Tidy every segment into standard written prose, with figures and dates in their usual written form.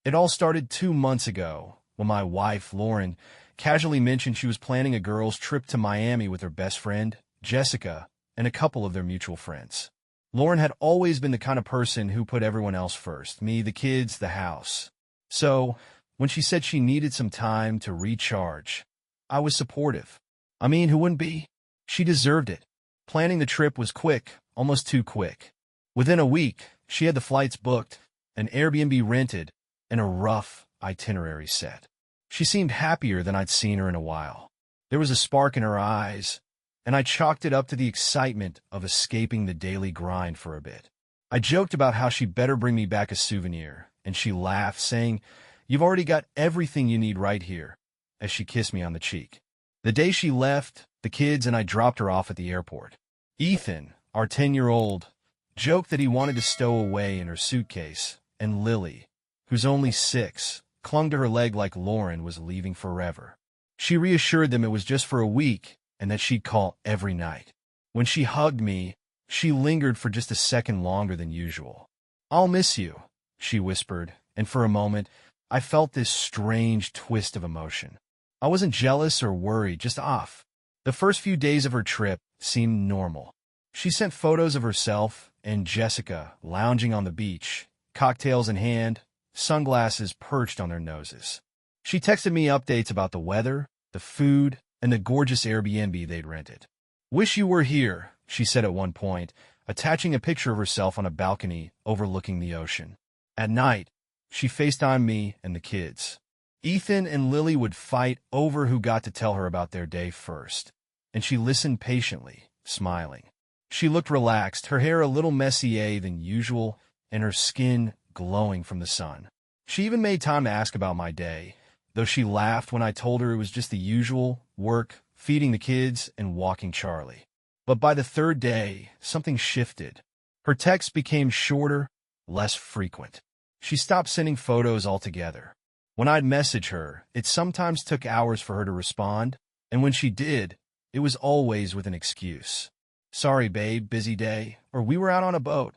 It all started 2 months ago when my wife, Lauren, casually mentioned she was planning a girls' trip to Miami with her best friend, Jessica, and a couple of their mutual friends. Lauren had always been the kind of person who put everyone else first, me, the kids, the house. So, when she said she needed some time to recharge, I was supportive. I mean, who wouldn't be? She deserved it. Planning the trip was quick, almost too quick. Within a week, she had the flights booked, an Airbnb rented, and a rough itinerary set. She seemed happier than I'd seen her in a while. There was a spark in her eyes, and I chalked it up to the excitement of escaping the daily grind for a bit. I joked about how she'd better bring me back a souvenir, and she laughed, saying, "You've already got everything you need right here," as she kissed me on the cheek. The day she left, the kids and I dropped her off at the airport. Ethan, our 10-year-old, joked that he wanted to stow away in her suitcase, and Lily, who's only 6, clung to her leg like Lauren was leaving forever. She reassured them it was just for a week and that she'd call every night. When she hugged me, she lingered for just a second longer than usual. "I'll miss you," she whispered, and for a moment, I felt this strange twist of emotion. I wasn't jealous or worried, just off. The first few days of her trip seemed normal. She sent photos of herself and Jessica lounging on the beach, cocktails in hand, sunglasses perched on their noses. She texted me updates about the weather, the food, and the gorgeous Airbnb they'd rented. "Wish you were here," she said at one point, attaching a picture of herself on a balcony overlooking the ocean. At night, she FaceTimed me and the kids. Ethan and Lily would fight over who got to tell her about their day first, and she listened patiently, smiling. She looked relaxed, her hair a little messier than usual, and her skin glowing from the sun. She even made time to ask about my day, though she laughed when I told her it was just the usual work, feeding the kids, and walking Charlie. But by the third day, something shifted. Her texts became shorter, less frequent. She stopped sending photos altogether. When I'd message her, it sometimes took hours for her to respond, and when she did, it was always with an excuse. "Sorry, babe, busy day," or "we were out on a boat."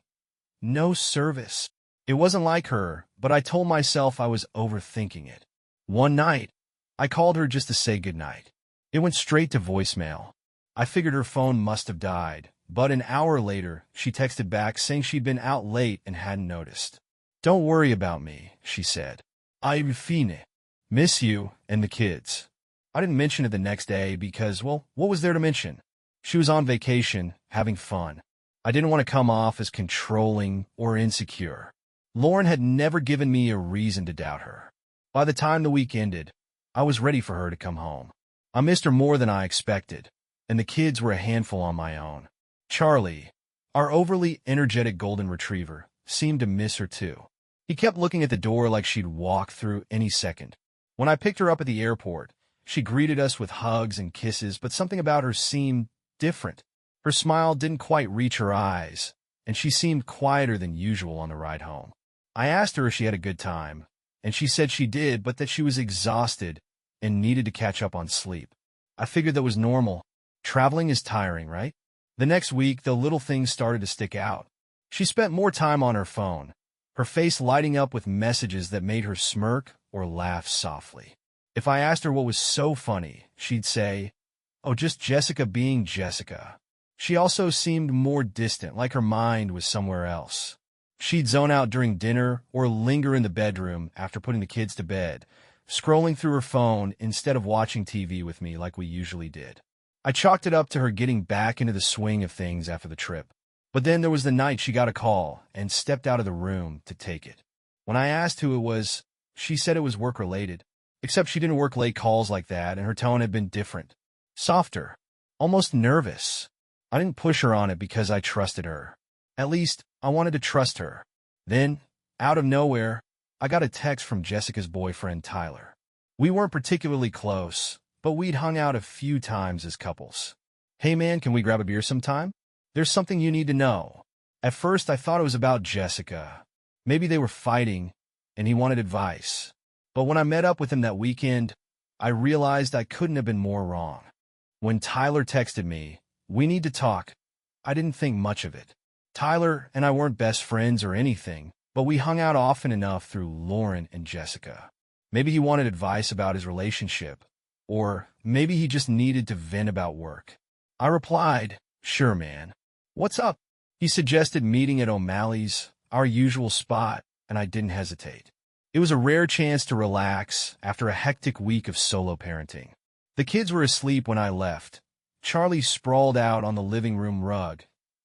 No service. It wasn't like her, but I told myself I was overthinking it. One night, I called her just to say goodnight. It went straight to voicemail. I figured her phone must have died, but an hour later, she texted back saying she'd been out late and hadn't noticed. "Don't worry about me," she said. "I'm fine. Miss you and the kids." I didn't mention it the next day because, well, what was there to mention? She was on vacation, having fun. I didn't want to come off as controlling or insecure. Lauren had never given me a reason to doubt her. By the time the week ended, I was ready for her to come home. I missed her more than I expected, and the kids were a handful on my own. Charlie, our overly energetic golden retriever, seemed to miss her too. He kept looking at the door like she'd walk through any second. When I picked her up at the airport, she greeted us with hugs and kisses, but something about her seemed different. Her smile didn't quite reach her eyes, and she seemed quieter than usual on the ride home. I asked her if she had a good time, and she said she did, but that she was exhausted and needed to catch up on sleep. I figured that was normal. Traveling is tiring, right? The next week, the little things started to stick out. She spent more time on her phone, her face lighting up with messages that made her smirk or laugh softly. If I asked her what was so funny, she'd say, "Oh, just Jessica being Jessica." She also seemed more distant, like her mind was somewhere else. She'd zone out during dinner or linger in the bedroom after putting the kids to bed, scrolling through her phone instead of watching TV with me like we usually did. I chalked it up to her getting back into the swing of things after the trip. But then there was the night she got a call and stepped out of the room to take it. When I asked who it was, she said it was work-related, except she didn't work late calls like that, and her tone had been different. Softer. Almost nervous. I didn't push her on it because I trusted her. At least, I wanted to trust her. Then, out of nowhere, I got a text from Jessica's boyfriend, Tyler. We weren't particularly close, but we'd hung out a few times as couples. "Hey man, can we grab a beer sometime? There's something you need to know." At first, I thought it was about Jessica. Maybe they were fighting, and he wanted advice. But when I met up with him that weekend, I realized I couldn't have been more wrong. When Tyler texted me, "We need to talk," I didn't think much of it. Tyler and I weren't best friends or anything, but we hung out often enough through Lauren and Jessica. Maybe he wanted advice about his relationship, or maybe he just needed to vent about work. I replied, "Sure, man. What's up?" He suggested meeting at O'Malley's, our usual spot, and I didn't hesitate. It was a rare chance to relax after a hectic week of solo parenting. The kids were asleep when I left. Charlie sprawled out on the living room rug,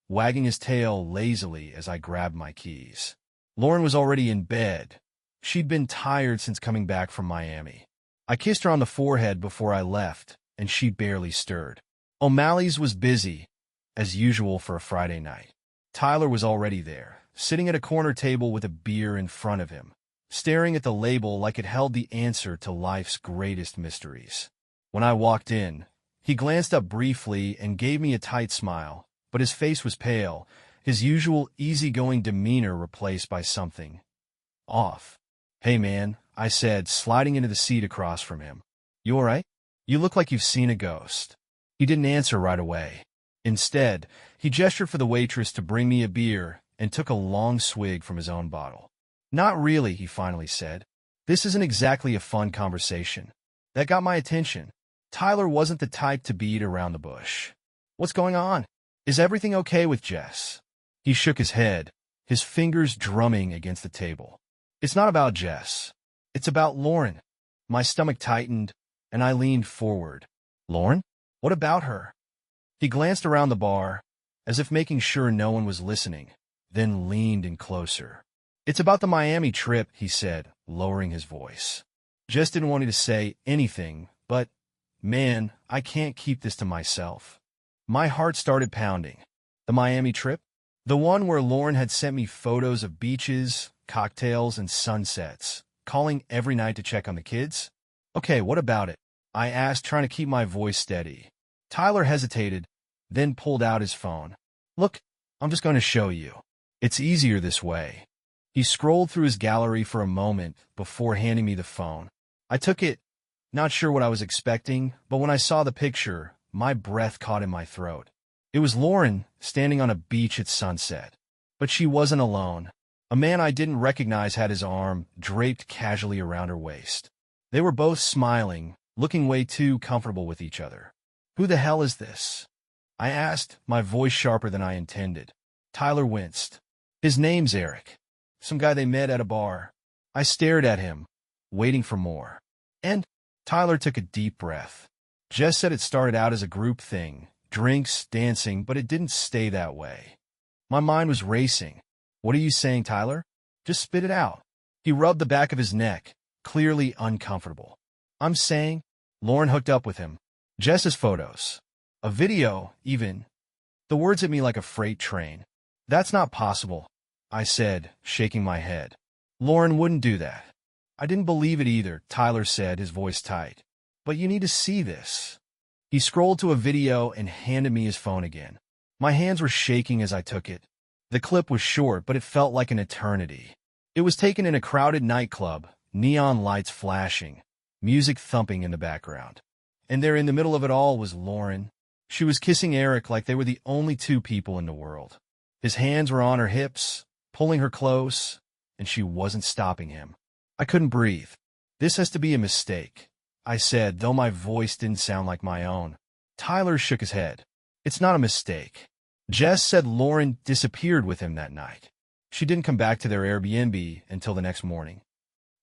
wagging his tail lazily as I grabbed my keys. Lauren was already in bed. She'd been tired since coming back from Miami. I kissed her on the forehead before I left, and she barely stirred. O'Malley's was busy, as usual for a Friday night. Tyler was already there, sitting at a corner table with a beer in front of him, staring at the label like it held the answer to life's greatest mysteries. When I walked in, he glanced up briefly and gave me a tight smile, but his face was pale, his usual easygoing demeanor replaced by something off. "Hey, man," I said, sliding into the seat across from him. "You all right? You look like you've seen a ghost." He didn't answer right away. Instead, he gestured for the waitress to bring me a beer and took a long swig from his own bottle. "Not really," he finally said. "This isn't exactly a fun conversation." That got my attention. Tyler wasn't the type to beat around the bush. "What's going on? Is everything okay with Jess?" He shook his head, his fingers drumming against the table. "It's not about Jess. It's about Lauren." My stomach tightened, and I leaned forward. "Lauren? What about her?" He glanced around the bar, as if making sure no one was listening, then leaned in closer. "It's about the Miami trip," he said, lowering his voice. Jess didn't want me to say anything, but, man, I can't keep this to myself. My heart started pounding. The Miami trip? The one where Lauren had sent me photos of beaches, cocktails, and sunsets, calling every night to check on the kids? "Okay, what about it?" I asked, trying to keep my voice steady. Tyler hesitated, then pulled out his phone. "Look, I'm just going to show you. It's easier this way." He scrolled through his gallery for a moment before handing me the phone. I took it, not sure what I was expecting, but when I saw the picture, my breath caught in my throat. It was Lauren, standing on a beach at sunset. But she wasn't alone. A man I didn't recognize had his arm draped casually around her waist. They were both smiling, looking way too comfortable with each other. "Who the hell is this?" I asked, my voice sharper than I intended. Tyler winced. "His name's Eric. Some guy they met at a bar." I stared at him, waiting for more. "And?" Tyler took a deep breath. "Jess said it started out as a group thing, drinks, dancing, but it didn't stay that way." My mind was racing. "What are you saying, Tyler? Just spit it out." He rubbed the back of his neck, clearly uncomfortable. "I'm saying," Lauren hooked up with him. "Jess's photos. A video, even." The words hit me like a freight train. "That's not possible," I said, shaking my head. "Lauren wouldn't do that." "I didn't believe it either," Tyler said, his voice tight. "But you need to see this." He scrolled to a video and handed me his phone again. My hands were shaking as I took it. The clip was short, but it felt like an eternity. It was taken in a crowded nightclub, neon lights flashing, music thumping in the background. And there in the middle of it all was Lauren. She was kissing Eric like they were the only two people in the world. His hands were on her hips, pulling her close, and she wasn't stopping him. I couldn't breathe. "This has to be a mistake," I said, though my voice didn't sound like my own. Tyler shook his head. "It's not a mistake. Jess said Lauren disappeared with him that night. She didn't come back to their Airbnb until the next morning."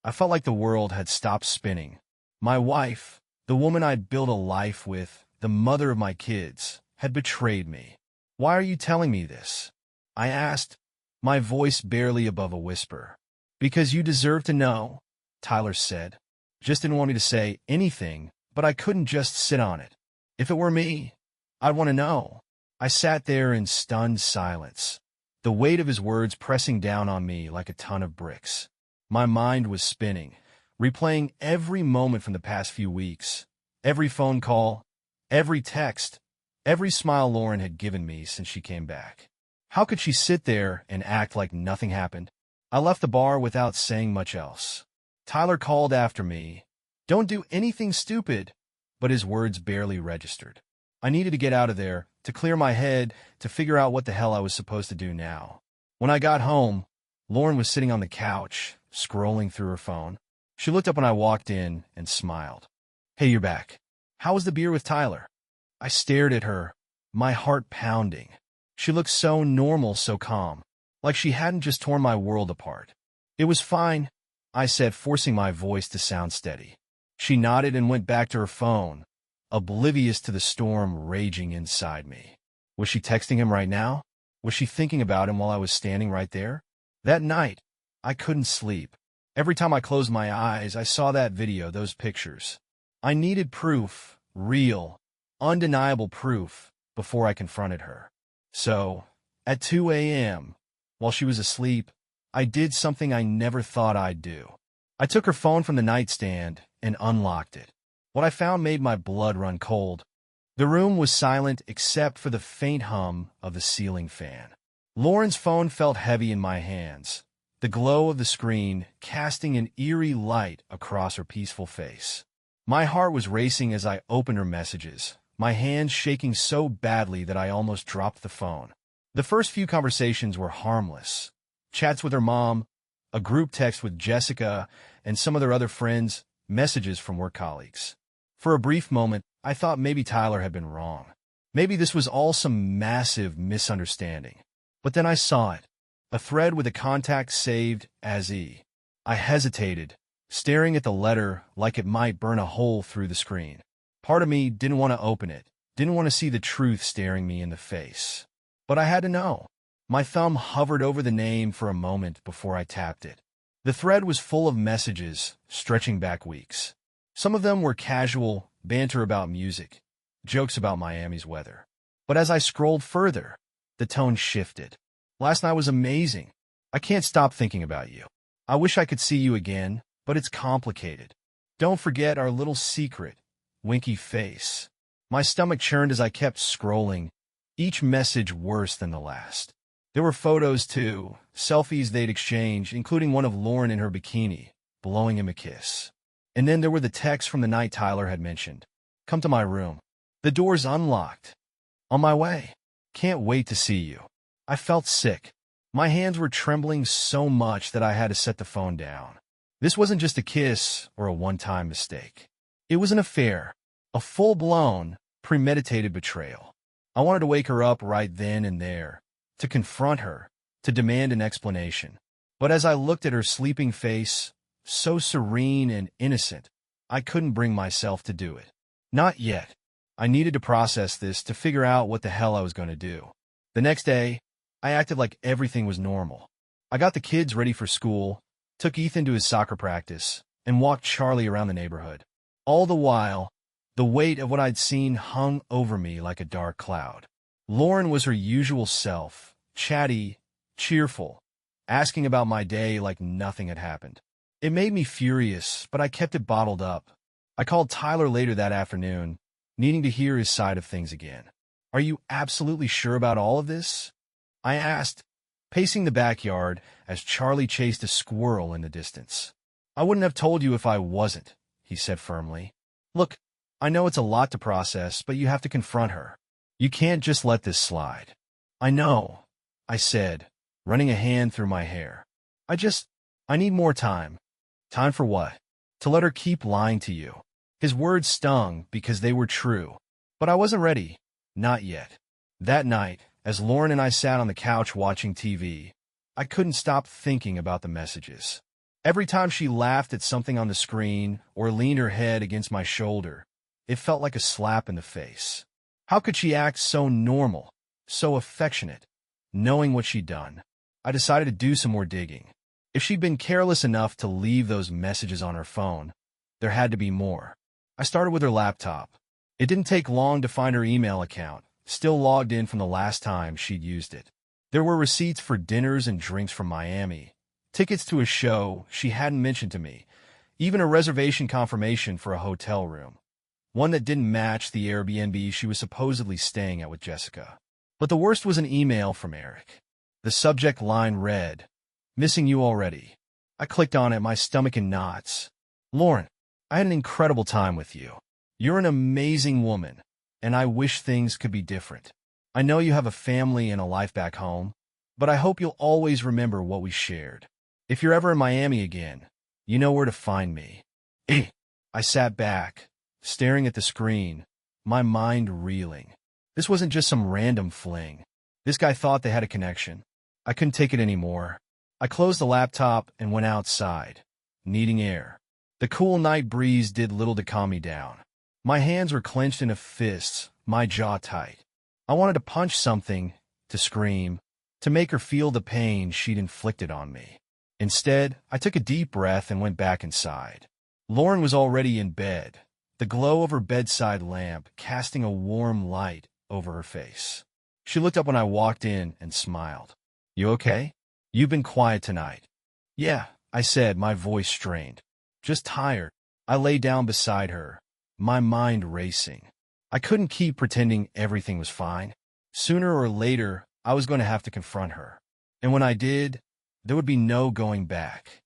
I felt like the world had stopped spinning. My wife, the woman I'd built a life with, the mother of my kids, had betrayed me. "Why are you telling me this?" I asked, my voice barely above a whisper. "Because you deserve to know," Tyler said. Just didn't want me to say anything, but I couldn't just sit on it. If it were me, I'd want to know. I sat there in stunned silence, the weight of his words pressing down on me like a ton of bricks. My mind was spinning, replaying every moment from the past few weeks, every phone call, every text, every smile Lauren had given me since she came back. How could she sit there and act like nothing happened? I left the bar without saying much else. Tyler called after me, "Don't do anything stupid," but his words barely registered. I needed to get out of there, to clear my head, to figure out what the hell I was supposed to do now. When I got home, Lauren was sitting on the couch, scrolling through her phone. She looked up when I walked in and smiled. "Hey, you're back. How was the beer with Tyler?" I stared at her, my heart pounding. She looked so normal, so calm, like she hadn't just torn my world apart. "It was fine," I said, forcing my voice to sound steady. She nodded and went back to her phone, oblivious to the storm raging inside me. Was she texting him right now? Was she thinking about him while I was standing right there? That night, I couldn't sleep. Every time I closed my eyes, I saw that video, those pictures. I needed proof, real, undeniable proof, before I confronted her. So, at 2 a.m., while she was asleep, I did something I never thought I'd do. I took her phone from the nightstand and unlocked it. What I found made my blood run cold. The room was silent except for the faint hum of the ceiling fan. Lauren's phone felt heavy in my hands, the glow of the screen casting an eerie light across her peaceful face. My heart was racing as I opened her messages, my hands shaking so badly that I almost dropped the phone. The first few conversations were harmless. Chats with her mom, a group text with Jessica and some of their other friends, messages from work colleagues. For a brief moment, I thought maybe Tyler had been wrong. Maybe this was all some massive misunderstanding. But then I saw it, a thread with a contact saved as E. I hesitated, staring at the letter like it might burn a hole through the screen. Part of me didn't want to open it, didn't want to see the truth staring me in the face. But I had to know. My thumb hovered over the name for a moment before I tapped it. The thread was full of messages, stretching back weeks. Some of them were casual, banter about music, jokes about Miami's weather. But as I scrolled further, the tone shifted. "Last night was amazing. I can't stop thinking about you. I wish I could see you again, but it's complicated. Don't forget our little secret." Winky face. My stomach churned as I kept scrolling, each message worse than the last. There were photos, too, selfies they'd exchanged, including one of Lauren in her bikini, blowing him a kiss. And then there were the texts from the night Tyler had mentioned. "Come to my room. The door's unlocked. On my way. Can't wait to see you." I felt sick. My hands were trembling so much that I had to set the phone down. This wasn't just a kiss or a one-time mistake. It was an affair, a full-blown, premeditated betrayal. I wanted to wake her up right then and there, to confront her, to demand an explanation. But as I looked at her sleeping face, so serene and innocent, I couldn't bring myself to do it. Not yet. I needed to process this to figure out what the hell I was going to do. The next day, I acted like everything was normal. I got the kids ready for school, took Ethan to his soccer practice, and walked Charlie around the neighborhood. All the while, the weight of what I'd seen hung over me like a dark cloud. Lauren was her usual self, chatty, cheerful, asking about my day like nothing had happened. It made me furious, but I kept it bottled up. I called Tyler later that afternoon, needing to hear his side of things again. "Are you absolutely sure about all of this?" I asked, pacing the backyard as Charlie chased a squirrel in the distance. "I wouldn't have told you if I wasn't," he said firmly. "Look, I know it's a lot to process, but you have to confront her. You can't just let this slide." "I know," I said, running a hand through my hair. I need more time." "Time for what?" "To let her keep lying to you." His words stung because they were true. But I wasn't ready. Not yet. That night, as Lauren and I sat on the couch watching TV, I couldn't stop thinking about the messages. Every time she laughed at something on the screen or leaned her head against my shoulder, it felt like a slap in the face. How could she act so normal, so affectionate, knowing what she'd done? I decided to do some more digging. If she'd been careless enough to leave those messages on her phone, there had to be more. I started with her laptop. It didn't take long to find her email account, still logged in from the last time she'd used it. There were receipts for dinners and drinks from Miami, tickets to a show she hadn't mentioned to me, even a reservation confirmation for a hotel room, one that didn't match the Airbnb she was supposedly staying at with Jessica. But the worst was an email from Eric. The subject line read, "Missing you already." I clicked on it, my stomach in knots. "Lauren, I had an incredible time with you. You're an amazing woman, and I wish things could be different. I know you have a family and a life back home, but I hope you'll always remember what we shared. If you're ever in Miami again, you know where to find me. I sat back, staring at the screen, my mind reeling. This wasn't just some random fling. This guy thought they had a connection. I couldn't take it anymore. I closed the laptop and went outside, needing air. The cool night breeze did little to calm me down. My hands were clenched into fists, my jaw tight. I wanted to punch something, to scream, to make her feel the pain she'd inflicted on me. Instead, I took a deep breath and went back inside. Lauren was already in bed, the glow of her bedside lamp casting a warm light over her face. She looked up when I walked in and smiled. "You okay? You've been quiet tonight." "Yeah," I said, my voice strained. "Just tired." I lay down beside her, my mind racing. I couldn't keep pretending everything was fine. Sooner or later, I was going to have to confront her. And when I did, there would be no going back.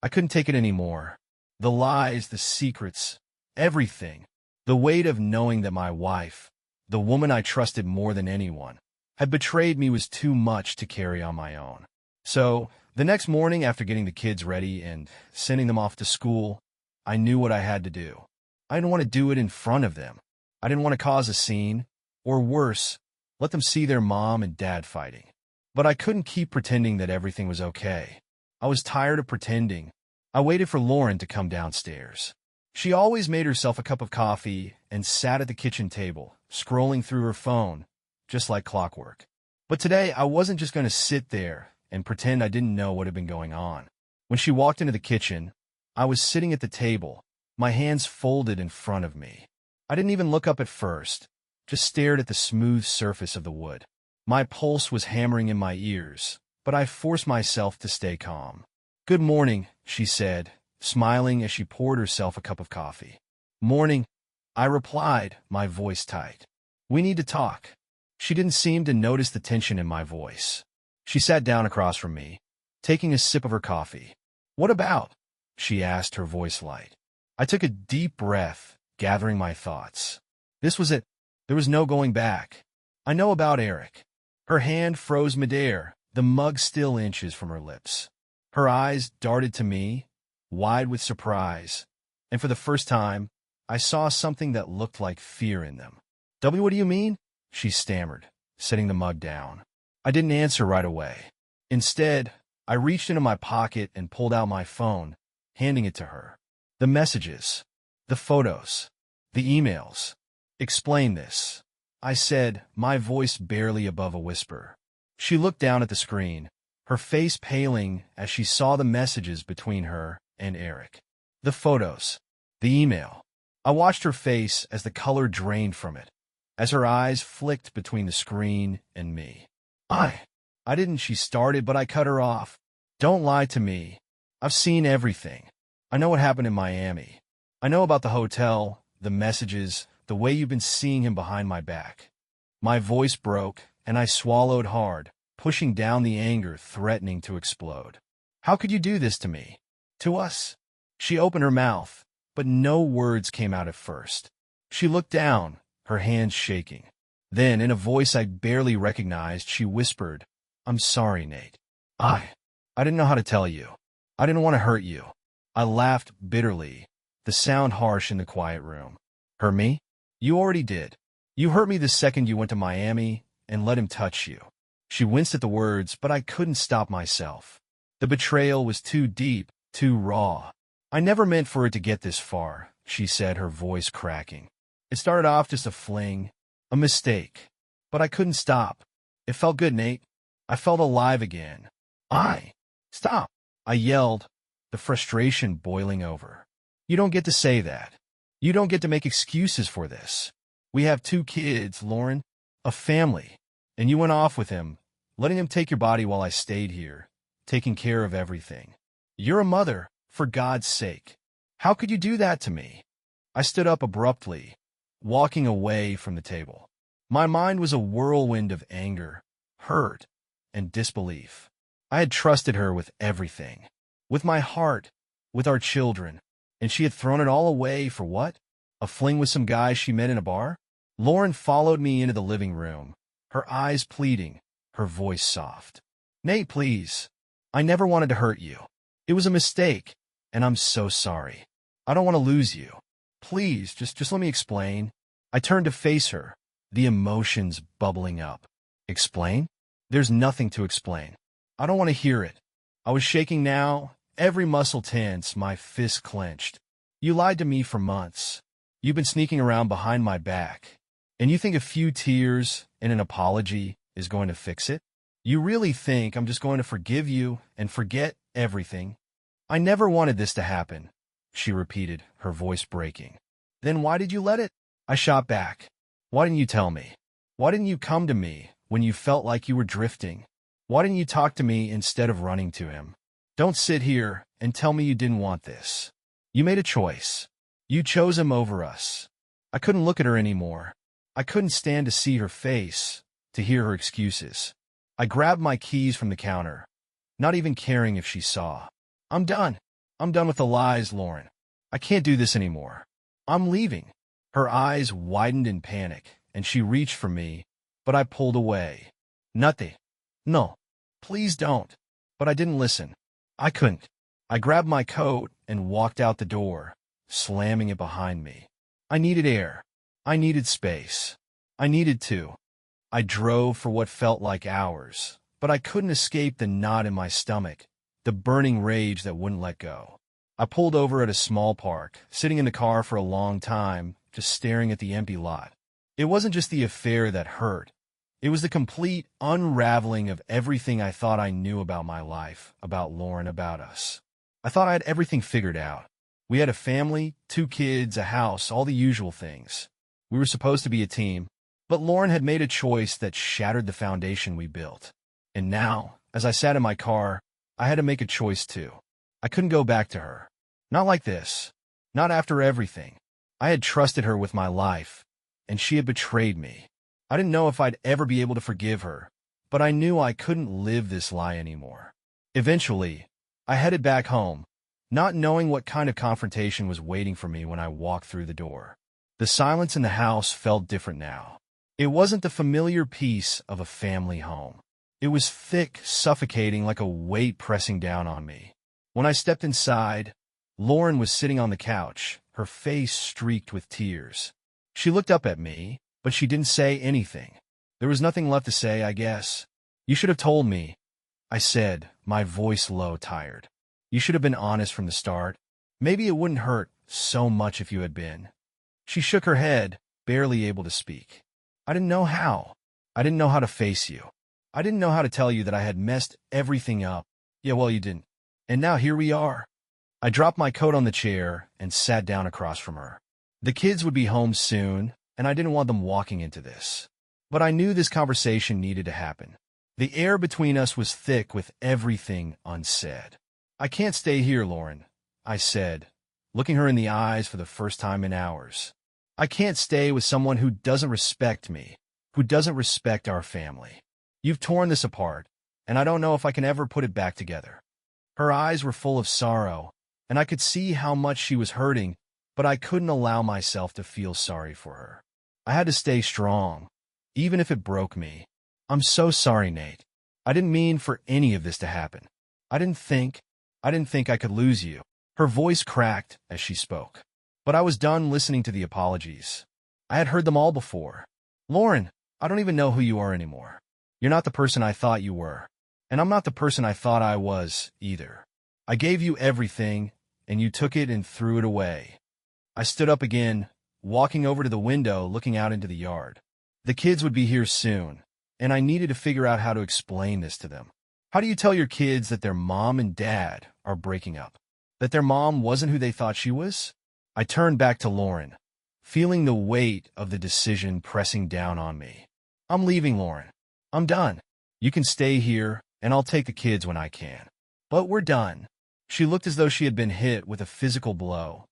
I couldn't take it anymore. The lies, the secrets, everything. The weight of knowing that my wife, the woman I trusted more than anyone, had betrayed me was too much to carry on my own. So, the next morning after getting the kids ready and sending them off to school, I knew what I had to do. I didn't want to do it in front of them. I didn't want to cause a scene, or worse, let them see their mom and dad fighting. But I couldn't keep pretending that everything was okay. I was tired of pretending. I waited for Lauren to come downstairs. She always made herself a cup of coffee and sat at the kitchen table, scrolling through her phone, just like clockwork. But today, I wasn't just going to sit there and pretend I didn't know what had been going on. When she walked into the kitchen, I was sitting at the table, my hands folded in front of me. I didn't even look up at first, just stared at the smooth surface of the wood. My pulse was hammering in my ears, but I forced myself to stay calm. "Good morning," she said, smiling as she poured herself a cup of coffee. "Morning," I replied, my voice tight. "We need to talk." She didn't seem to notice the tension in my voice. She sat down across from me, taking a sip of her coffee. "What about?" she asked, her voice light. I took a deep breath, gathering my thoughts. This was it. There was no going back. "I know about Eric." Her hand froze midair, the mug still inches from her lips. Her eyes darted to me, wide with surprise, and for the first time, I saw something that looked like fear in them. What do you mean?" she stammered, setting the mug down. I didn't answer right away. Instead, I reached into my pocket and pulled out my phone, handing it to her. "The messages, the photos, the emails. Explain this," I said, my voice barely above a whisper. She looked down at the screen, her face paling as she saw the messages between her and Eric. The photos, the email. I watched her face as the color drained from it, as her eyes flicked between the screen and me. I didn't," she started, but I cut her off. "Don't lie to me. I've seen everything. I know what happened in Miami. I know about the hotel, the messages, the way you've been seeing him behind my back." My voice broke, and I swallowed hard, pushing down the anger threatening to explode. "How could you do this to me? To us?" She opened her mouth, but no words came out at first. She looked down, her hands shaking. Then, in a voice I barely recognized, she whispered, "I'm sorry, Nate. I didn't know how to tell you. I didn't want to hurt you." I laughed bitterly, the sound harsh in the quiet room. "Hurt me? You already did. You hurt me the second you went to Miami and let him touch you." She winced at the words, but I couldn't stop myself. The betrayal was too deep, too raw. "I never meant for it to get this far," she said, her voice cracking. "It started off just a fling, a mistake. But I couldn't stop. It felt good, Nate. I felt alive again." Stop," I yelled, the frustration boiling over. "You don't get to say that. You don't get to make excuses for this. We have 2 kids, Lauren, a family, and you went off with him, letting him take your body while I stayed here, taking care of everything. You're a mother, for God's sake. How could you do that to me?" I stood up abruptly, walking away from the table. My mind was a whirlwind of anger, hurt, and disbelief. I had trusted her with everything, with my heart, with our children, and she had thrown it all away for what? A fling with some guy she met in a bar? Lauren followed me into the living room, her eyes pleading, her voice soft. Nate, please. I never wanted to hurt you. It was a mistake, and I'm so sorry. I don't want to lose you. Please, just let me explain. I turned to face her, the emotions bubbling up. Explain? There's nothing to explain. I don't want to hear it. I was shaking now, every muscle tense, my fist clenched. You lied to me for months. You've been sneaking around behind my back. And you think a few tears and an apology is going to fix it? You really think I'm just going to forgive you and forget everything? I never wanted this to happen, she repeated, her voice breaking. Then why did you let it? I shot back. Why didn't you tell me? Why didn't you come to me when you felt like you were drifting? Why didn't you talk to me instead of running to him? Don't sit here and tell me you didn't want this. You made a choice. You chose him over us. I couldn't look at her anymore. I couldn't stand to see her face, to hear her excuses. I grabbed my keys from the counter, not even caring if she saw. I'm done. I'm done with the lies, Lauren. I can't do this anymore. I'm leaving. Her eyes widened in panic, and she reached for me, but I pulled away. Nothing. No. Please don't. But I didn't listen. I couldn't. I grabbed my coat and walked out the door, slamming it behind me. I needed air. I needed space. I needed to. I drove for what felt like hours, but I couldn't escape the knot in my stomach, the burning rage that wouldn't let go. I pulled over at a small park, sitting in the car for a long time, just staring at the empty lot. It wasn't just the affair that hurt. It was the complete unraveling of everything I thought I knew about my life, about Lauren, about us. I thought I had everything figured out. We had a family, 2 kids, a house, all the usual things. We were supposed to be a team, but Lauren had made a choice that shattered the foundation we built. And now, as I sat in my car, I had to make a choice too. I couldn't go back to her. Not like this. Not after everything. I had trusted her with my life, and she had betrayed me. I didn't know if I'd ever be able to forgive her, but I knew I couldn't live this lie anymore. Eventually, I headed back home, not knowing what kind of confrontation was waiting for me when I walked through the door. The silence in the house felt different now. It wasn't the familiar peace of a family home. It was thick, suffocating, like a weight pressing down on me. When I stepped inside, Lauren was sitting on the couch, her face streaked with tears. She looked up at me, but she didn't say anything. There was nothing left to say, I guess. You should have told me, I said, my voice low, tired. You should have been honest from the start. Maybe it wouldn't hurt so much if you had been. She shook her head, barely able to speak. I didn't know how. I didn't know how to face you. I didn't know how to tell you that I had messed everything up. Yeah, well, you didn't. And now here we are. I dropped my coat on the chair and sat down across from her. The kids would be home soon, and I didn't want them walking into this. But I knew this conversation needed to happen. The air between us was thick with everything unsaid. I can't stay here, Lauren, I said, looking her in the eyes for the first time in hours. I can't stay with someone who doesn't respect me, who doesn't respect our family. You've torn this apart, and I don't know if I can ever put it back together. Her eyes were full of sorrow, and I could see how much she was hurting, but I couldn't allow myself to feel sorry for her. I had to stay strong, even if it broke me. I'm so sorry, Nate. I didn't mean for any of this to happen. I didn't think I could lose you. Her voice cracked as she spoke. But I was done listening to the apologies. I had heard them all before. Lauren, I don't even know who you are anymore. You're not the person I thought you were. And I'm not the person I thought I was, either. I gave you everything, and you took it and threw it away. I stood up again, walking over to the window, looking out into the yard. The kids would be here soon, and I needed to figure out how to explain this to them. How do you tell your kids that their mom and dad are breaking up? That their mom wasn't who they thought she was? I turned back to Lauren, feeling the weight of the decision pressing down on me. I'm leaving, Lauren. I'm done. You can stay here, and I'll take the kids when I can. But we're done. She looked as though she had been hit with a physical blow,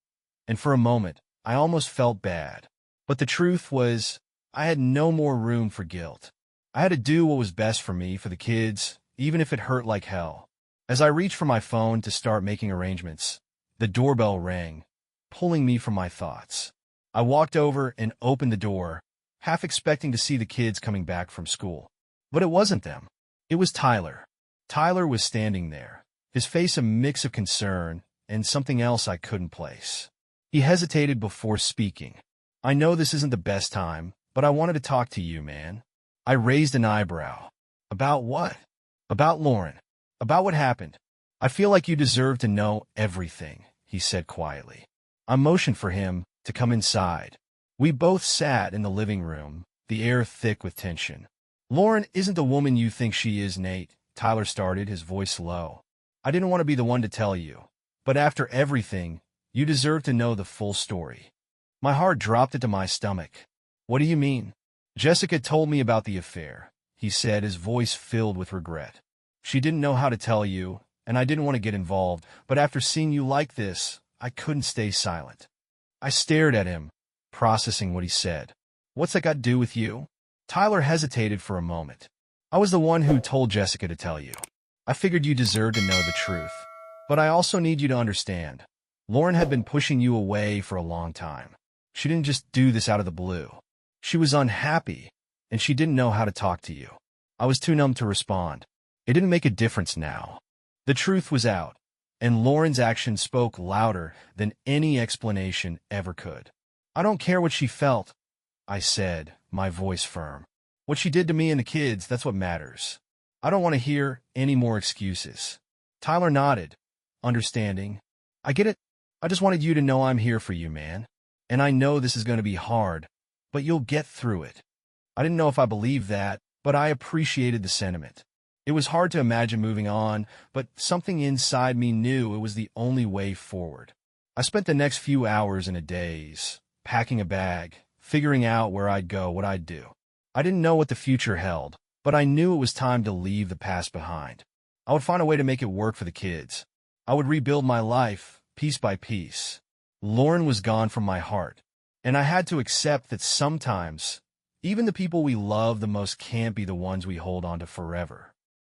and for a moment, I almost felt bad. But the truth was, I had no more room for guilt. I had to do what was best for me, for the kids, even if it hurt like hell. As I reached for my phone to start making arrangements, the doorbell rang, pulling me from my thoughts. I walked over and opened the door, half expecting to see the kids coming back from school. But it wasn't them. It was Tyler. Tyler was standing there, his face a mix of concern and something else I couldn't place. He hesitated before speaking. I know this isn't the best time, but I wanted to talk to you, man. I raised an eyebrow. About what? About Lauren. About what happened. I feel like you deserve to know everything, he said quietly. I motioned for him to come inside. We both sat in the living room, the air thick with tension. Lauren isn't the woman you think she is, Nate, Tyler started, his voice low. I didn't want to be the one to tell you, but after everything, you deserve to know the full story. My heart dropped into my stomach. What do you mean? Jessica told me about the affair, he said, his voice filled with regret. She didn't know how to tell you, and I didn't want to get involved, but after seeing you like this, I couldn't stay silent. I stared at him, processing what he said. What's that got to do with you? Tyler hesitated for a moment. I was the one who told Jessica to tell you. I figured you deserved to know the truth. But I also need you to understand. Lauren had been pushing you away for a long time. She didn't just do this out of the blue. She was unhappy, and she didn't know how to talk to you. I was too numb to respond. It didn't make a difference now. The truth was out, and Lauren's actions spoke louder than any explanation ever could. I don't care what she felt, I said, my voice firm. What she did to me and the kids, that's what matters. I don't want to hear any more excuses. Tyler nodded, understanding. I get it. I just wanted you to know I'm here for you, man. And I know this is going to be hard, but you'll get through it. I didn't know if I believed that, but I appreciated the sentiment. It was hard to imagine moving on, but something inside me knew it was the only way forward. I spent the next few hours in a daze, packing a bag, figuring out where I'd go, what I'd do. I didn't know what the future held, but I knew it was time to leave the past behind. I would find a way to make it work for the kids. I would rebuild my life, piece by piece. Lauren was gone from my heart, and I had to accept that sometimes, even the people we love the most can't be the ones we hold on to forever.